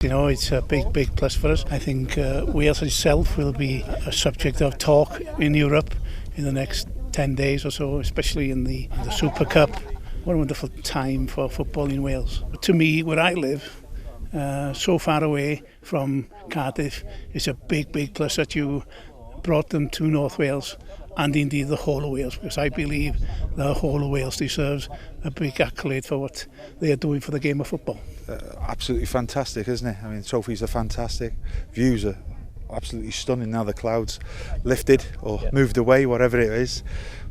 You know, it's a big plus for us. I think Wales itself will be a subject of talk in Europe in the next 10 days or so, especially in the Super Cup. What a wonderful time for football in Wales. But to me, where I live, so far away from Cardiff, it's a big plus that you brought them to North Wales and indeed the whole of Wales, because I believe the whole of Wales deserves a big accolade for what they are doing for the game of football. Absolutely fantastic, isn't it? I mean, trophies are fantastic, views are absolutely stunning now. The clouds lifted or moved away, whatever it is.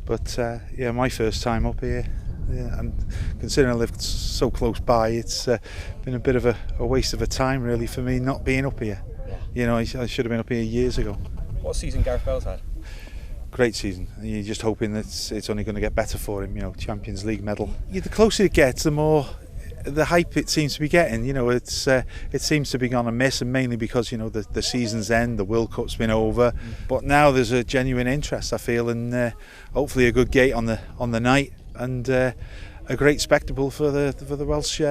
But yeah, my first time up here. Yeah, and considering I lived so close by, it's been a bit of a waste of a time really for me not being up here. You know, I should have been up here years ago. What season Gareth Bale's had? Great season. You're just hoping that it's only going to get better for him. You know, Champions League medal. Yeah, the closer it gets, the more the hype it seems to be getting. You know, it seems to be gone amiss, and mainly because the season's end, the World Cup's been over. But now there's a genuine interest, I feel, and hopefully a good gate on the night, and a great spectacle for the Welsh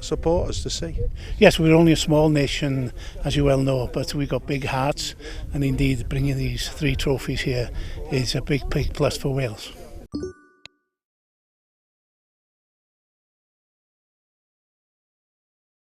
supporters to see. Yes, we're only a small nation, as you well know, but we've got big hearts, and indeed bringing these 3 trophies here is a big plus for Wales.